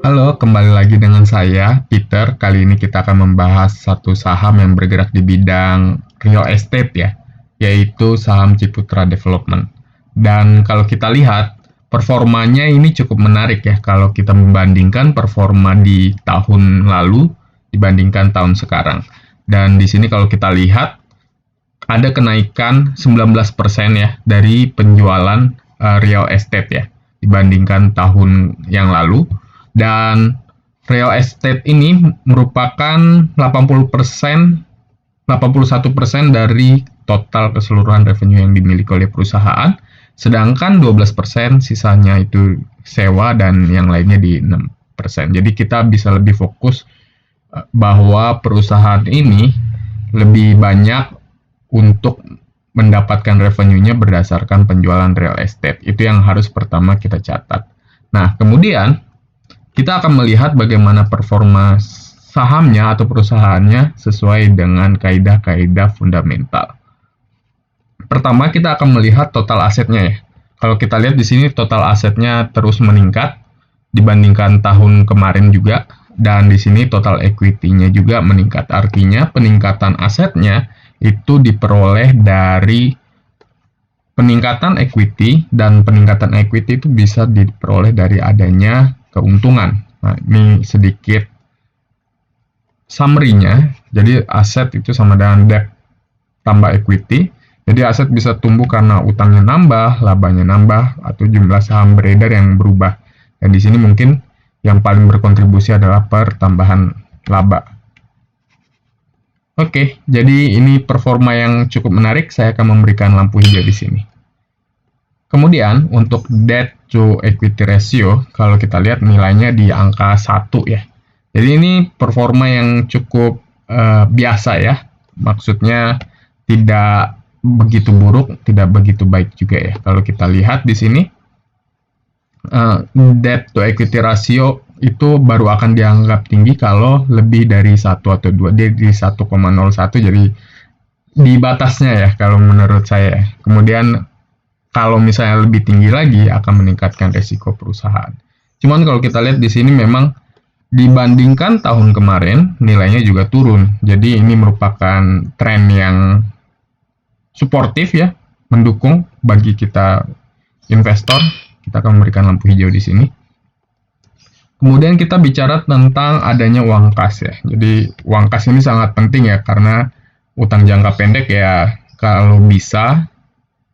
Halo, kembali lagi dengan saya, Peter. Kali ini kita akan membahas satu saham yang bergerak di bidang real estate ya, yaitu saham Ciputra Development. Dan kalau kita lihat, performanya ini cukup menarik ya kalau kita membandingkan performa di tahun lalu dibandingkan tahun sekarang. Dan di sini kalau kita lihat, ada kenaikan 19% ya dari penjualan real estate ya dibandingkan tahun yang lalu. Dan real estate ini merupakan 81% dari total keseluruhan revenue yang dimiliki oleh perusahaan, sedangkan 12% sisanya itu sewa dan yang lainnya di 6%. Jadi kita bisa lebih fokus bahwa perusahaan ini lebih banyak untuk mendapatkan revenue-nya berdasarkan penjualan real estate. Itu yang harus pertama kita catat. Nah, kemudian kita akan melihat bagaimana performa sahamnya atau perusahaannya sesuai dengan kaidah-kaidah fundamental. Pertama, kita akan melihat total asetnya ya. Kalau kita lihat di sini total asetnya terus meningkat dibandingkan tahun kemarin juga, dan di sini total equity-nya juga meningkat. Artinya peningkatan asetnya itu diperoleh dari peningkatan equity, dan peningkatan equity itu bisa diperoleh dari adanya keuntungan. Nah, ini sedikit summary-nya. Jadi aset itu sama dengan debt tambah equity. Jadi aset bisa tumbuh karena utangnya nambah, labanya nambah, atau jumlah saham beredar yang berubah. Dan di sini mungkin yang paling berkontribusi adalah pertambahan laba. Oke, jadi ini performa yang cukup menarik. Saya akan memberikan lampu hijau di sini. Kemudian untuk debt to equity ratio, kalau kita lihat nilainya di angka 1 ya. Jadi ini performa yang cukup biasa ya. Maksudnya tidak begitu buruk, tidak begitu baik juga ya. Kalau kita lihat di sini, debt to equity ratio itu baru akan dianggap tinggi kalau lebih dari 1 atau 2. Dia di 1,01, jadi di batasnya ya kalau menurut saya. Kemudian kalau misalnya lebih tinggi lagi akan meningkatkan resiko perusahaan. Cuman kalau kita lihat di sini memang dibandingkan tahun kemarin nilainya juga turun. Jadi ini merupakan tren yang suportif ya, mendukung bagi kita investor. Kita akan memberikan lampu hijau di sini. Kemudian kita bicara tentang adanya uang kas ya. Jadi uang kas ini sangat penting ya, karena utang jangka pendek ya kalau bisa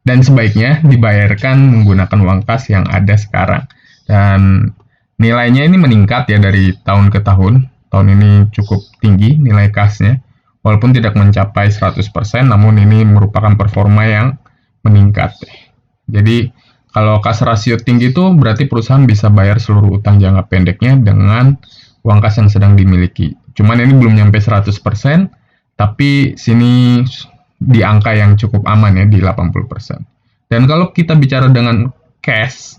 dan sebaiknya dibayarkan menggunakan uang kas yang ada sekarang. Dan nilainya ini meningkat ya dari tahun ke tahun. Tahun ini cukup tinggi nilai kasnya. Walaupun tidak mencapai 100%, namun ini merupakan performa yang meningkat. Jadi kalau kas rasio tinggi itu berarti perusahaan bisa bayar seluruh utang jangka pendeknya dengan uang kas yang sedang dimiliki. Cuman ini belum nyampe 100%, tapi sini di angka yang cukup aman ya, di 80%. Dan kalau kita bicara dengan cash,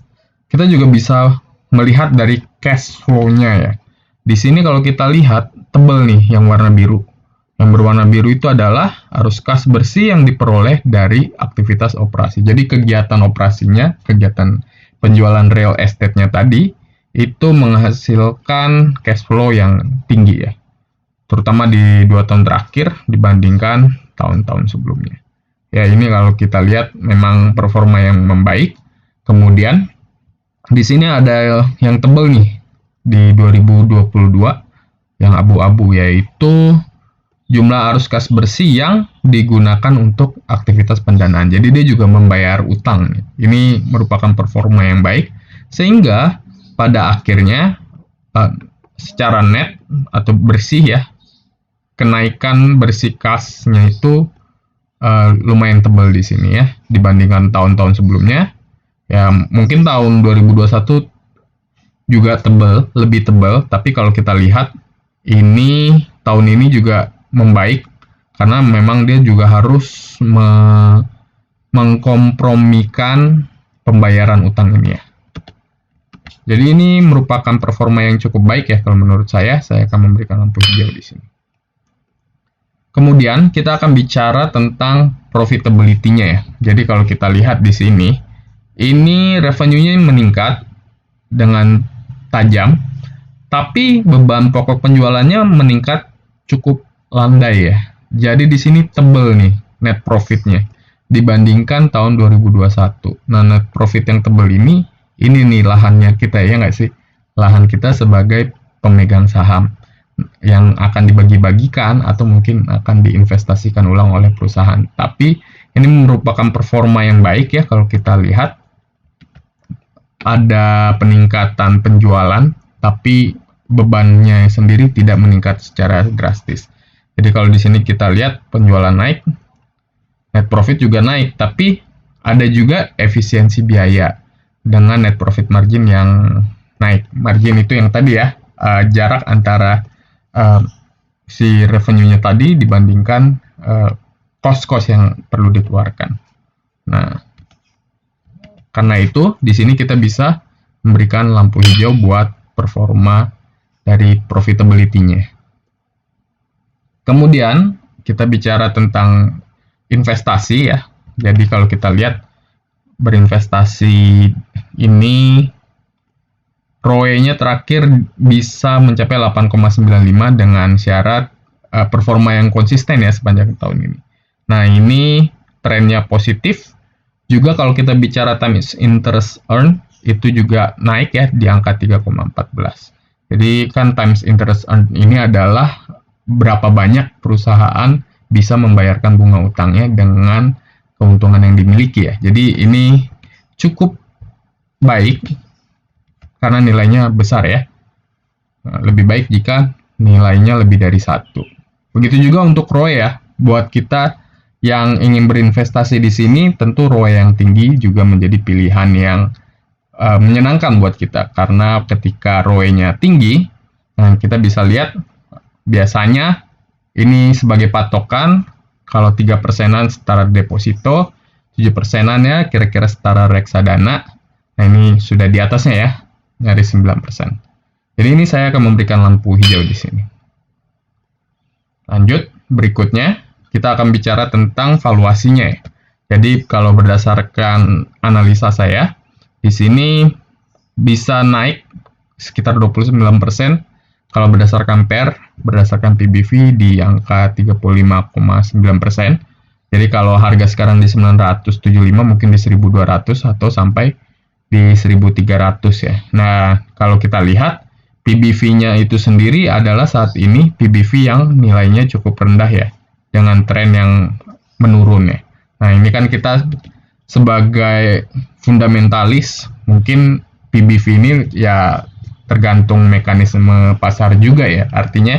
kita juga bisa melihat dari cash flow-nya ya. Di sini kalau kita lihat tebal nih yang warna biru. Yang berwarna biru itu adalah arus kas bersih yang diperoleh dari aktivitas operasi. Jadi kegiatan operasinya, kegiatan penjualan real estate-nya tadi, itu menghasilkan cash flow yang tinggi ya. Terutama di 2 tahun terakhir dibandingkan tahun-tahun sebelumnya. Ya ini kalau kita lihat memang performa yang membaik. Kemudian di sini ada yang tebal nih di 2022 yang abu-abu, yaitu jumlah arus kas bersih yang digunakan untuk aktivitas pendanaan. Jadi dia juga membayar utang. Ini merupakan performa yang baik, sehingga pada akhirnya secara net atau bersih ya, kenaikan bersih kasnya itu lumayan tebal di sini ya dibandingkan tahun-tahun sebelumnya. Ya mungkin tahun 2021 juga tebal, lebih tebal, tapi kalau kita lihat ini tahun ini juga membaik karena memang dia juga harus mengkompromikan pembayaran utang ini ya. Jadi ini merupakan performa yang cukup baik ya kalau menurut saya. Saya akan memberikan lampu hijau di sini. Kemudian kita akan bicara tentang profitability-nya ya. Jadi kalau kita lihat di sini, ini revenue-nya meningkat dengan tajam Tapi beban pokok penjualannya meningkat cukup landai ya. Jadi di sini tebel nih net profitnya dibandingkan tahun 2021. Nah, net profit yang tebel ini nih lahannya kita ya nggak sih? Lahan kita sebagai pemegang saham yang akan dibagi-bagikan atau mungkin akan diinvestasikan ulang oleh perusahaan. Tapi ini merupakan performa yang baik ya kalau kita lihat ada peningkatan penjualan, tapi bebannya sendiri tidak meningkat secara drastis. Jadi kalau di sini kita lihat penjualan naik, net profit juga naik, tapi ada juga efisiensi biaya dengan net profit margin yang naik. Margin itu yang tadi ya, jarak antara si revenue-nya tadi dibandingkan cost-cost yang perlu dikeluarkan. Nah, karena itu di sini kita bisa memberikan lampu hijau buat performa dari profitability-nya. Kemudian kita bicara tentang investasi ya. Jadi kalau kita lihat berinvestasi ini ROE-nya terakhir bisa mencapai 8,95 dengan syarat performa yang konsisten ya sepanjang tahun ini. Nah, ini trennya positif. Juga kalau kita bicara times interest earn, itu juga naik ya di angka 3,14. Jadi kan times interest earn ini adalah berapa banyak perusahaan bisa membayarkan bunga utangnya dengan keuntungan yang dimiliki ya. Jadi ini cukup baik karena nilainya besar ya. Lebih baik jika nilainya lebih dari 1. Begitu juga untuk ROE ya. Buat kita yang ingin berinvestasi di sini, tentu ROE yang tinggi juga menjadi pilihan yang menyenangkan buat kita. Karena ketika ROE-nya tinggi, kita bisa lihat biasanya ini sebagai patokan, kalau 3%-an setara deposito, 7%-an ya kira-kira setara reksadana. Nah ini sudah di atasnya ya, nyaris 9%. Jadi ini saya akan memberikan lampu hijau di sini. Lanjut, berikutnya kita akan bicara tentang valuasinya ya. Jadi kalau berdasarkan analisa saya, di sini bisa naik sekitar 29%. Kalau berdasarkan PER, berdasarkan PBV di angka 35,9%. Jadi kalau harga sekarang di 975 mungkin di 1200 atau sampai di 1300 ya. Nah, kalau kita lihat PBV-nya itu sendiri adalah saat ini PBV yang nilainya cukup rendah ya, dengan tren yang menurun ya. Nah, ini kan kita sebagai fundamentalis, mungkin PBV ini ya tergantung mekanisme pasar juga ya. Artinya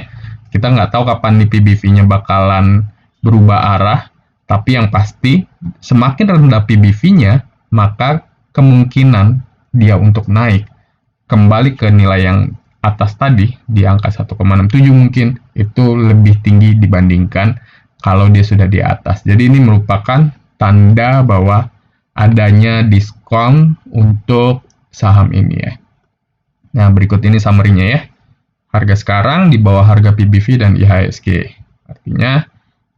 kita nggak tahu kapan nih PBV-nya bakalan berubah arah, tapi yang pasti semakin rendah PBV-nya, maka kemungkinan dia untuk naik kembali ke nilai yang atas tadi di angka 1,67 mungkin itu lebih tinggi dibandingkan kalau dia sudah di atas. Jadi ini merupakan tanda bahwa adanya diskon untuk saham ini ya. Nah, berikut ini summary-nya ya. Harga sekarang di bawah harga PBV dan IHSG. Artinya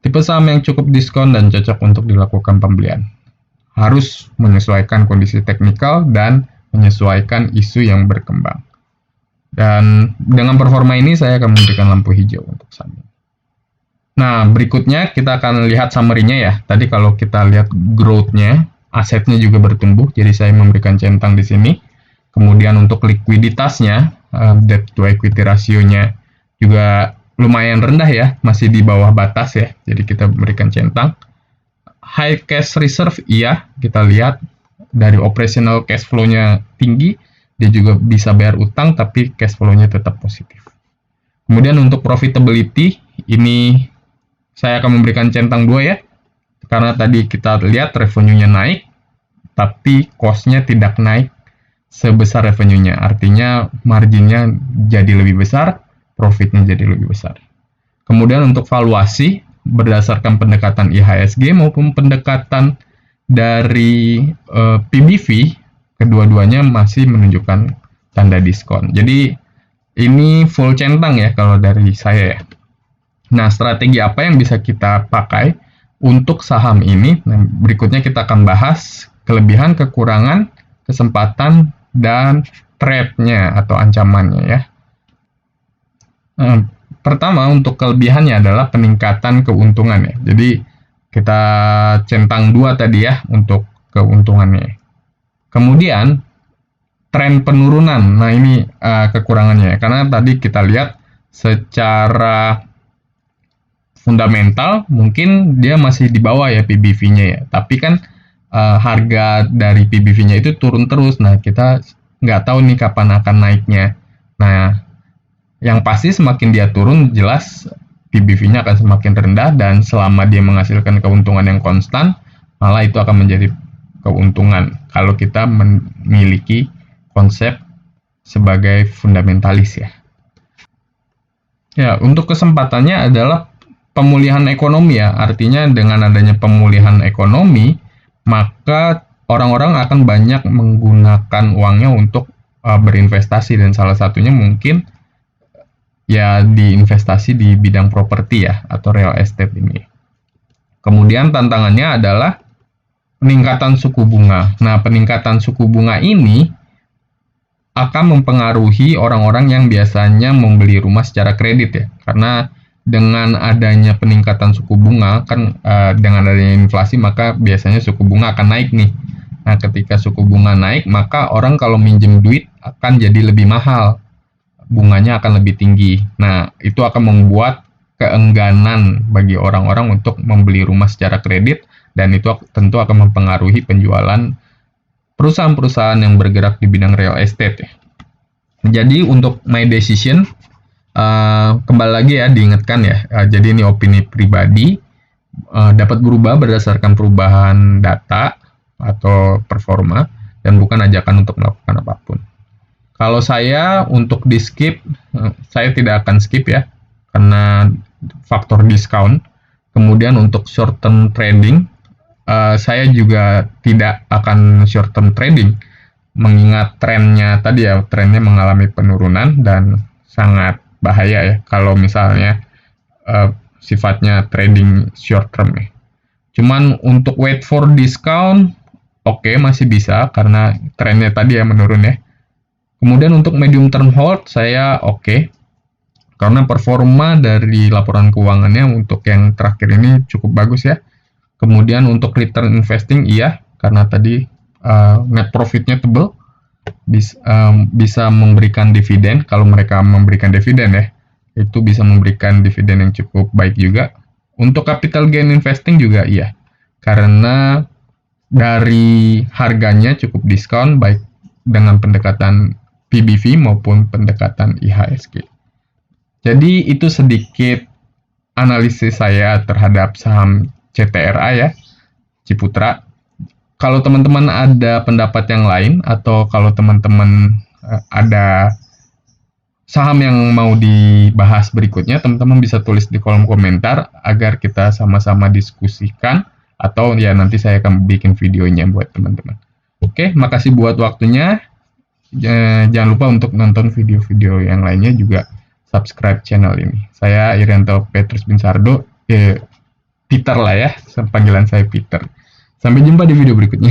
tipe saham yang cukup diskon dan cocok untuk dilakukan pembelian. Harus menyesuaikan kondisi teknikal dan menyesuaikan isu yang berkembang. Dan dengan performa ini saya akan memberikan lampu hijau untuk saham. Nah, berikutnya kita akan lihat summary-nya ya. Tadi kalau kita lihat growth-nya, asetnya juga bertumbuh, jadi saya memberikan centang di sini. Kemudian untuk likuiditasnya, debt to equity ratio-nya juga lumayan rendah ya, masih di bawah batas ya. Jadi kita memberikan centang. High cash reserve, iya, kita lihat dari operational cash flow-nya tinggi, dia juga bisa bayar utang, tapi cash flow-nya tetap positif. Kemudian untuk profitability, ini saya akan memberikan centang 2 ya, karena tadi kita lihat revenue-nya naik, tapi cost-nya tidak naik sebesar revenue-nya. Artinya margin-nya jadi lebih besar, profit-nya jadi lebih besar. Kemudian untuk valuasi, berdasarkan pendekatan IHSG maupun pendekatan dari PBV, kedua-duanya masih menunjukkan tanda diskon. Jadi ini full centang ya kalau dari saya ya. Nah, strategi apa yang bisa kita pakai untuk saham ini? Nah, berikutnya kita akan bahas kelebihan, kekurangan, kesempatan, dan threat-nya atau ancamannya ya. Pertama, untuk kelebihannya adalah peningkatan keuntungan ya. Jadi kita centang 2 tadi ya untuk keuntungannya. Kemudian tren penurunan. Nah, ini kekurangannya ya. Karena tadi kita lihat secara fundamental mungkin dia masih di bawah ya PBV-nya ya. Tapi kan harga dari PBV-nya itu turun terus. Nah, kita nggak tahu nih kapan akan naiknya. Nah, yang pasti semakin dia turun, jelas PBV-nya akan semakin rendah, dan selama dia menghasilkan keuntungan yang konstan, malah itu akan menjadi keuntungan kalau kita memiliki konsep sebagai fundamentalis ya. Ya, untuk kesempatannya adalah pemulihan ekonomi ya. Artinya dengan adanya pemulihan ekonomi, maka orang-orang akan banyak menggunakan uangnya untuk berinvestasi, dan salah satunya mungkin ya diinvestasi di bidang properti ya, atau real estate ini. Kemudian tantangannya adalah peningkatan suku bunga. Nah, peningkatan suku bunga ini akan mempengaruhi orang-orang yang biasanya membeli rumah secara kredit ya. Karena dengan adanya peningkatan suku bunga, kan dengan adanya inflasi, maka biasanya suku bunga akan naik nih. Nah, ketika suku bunga naik, maka orang kalau minjem duit akan jadi lebih mahal, bunganya akan lebih tinggi. Nah, itu akan membuat keengganan bagi orang-orang untuk membeli rumah secara kredit, dan itu tentu akan mempengaruhi penjualan perusahaan-perusahaan yang bergerak di bidang real estate ya. Jadi untuk my decision, kembali lagi ya, diingatkan ya, jadi ini opini pribadi, dapat berubah berdasarkan perubahan data atau performa, dan bukan ajakan untuk melakukan apapun. Kalau saya untuk di skip, saya tidak akan skip ya, karena faktor diskon. Kemudian untuk short term trading, saya juga tidak akan short term trading, mengingat trennya tadi ya, trennya mengalami penurunan dan sangat bahaya ya kalau misalnya sifatnya trading short term ya. Cuman untuk wait for discount, oke, masih bisa karena trennya tadi ya menurun ya. Kemudian untuk medium term hold saya oke, karena performa dari laporan keuangannya untuk yang terakhir ini cukup bagus ya. Kemudian untuk return investing iya, karena tadi net profitnya tebal, bisa memberikan dividen. Kalau mereka memberikan dividen ya, itu bisa memberikan dividen yang cukup baik juga. Untuk capital gain investing juga iya, karena dari harganya cukup diskon, baik dengan pendekatan PBV maupun pendekatan IHSG. Jadi itu sedikit analisis saya terhadap saham CTRA ya, Ciputra. Kalau teman-teman ada pendapat yang lain, atau kalau teman-teman ada saham yang mau dibahas berikutnya, teman-teman bisa tulis di kolom komentar agar kita sama-sama diskusikan, atau ya nanti saya akan bikin videonya buat teman-teman. Oke, makasih buat waktunya. Jangan lupa untuk nonton video-video yang lainnya, juga subscribe channel ini. Saya Irianto Petrus Binsardo, Peter lah ya, panggilan saya Peter. Sampai jumpa di video berikutnya.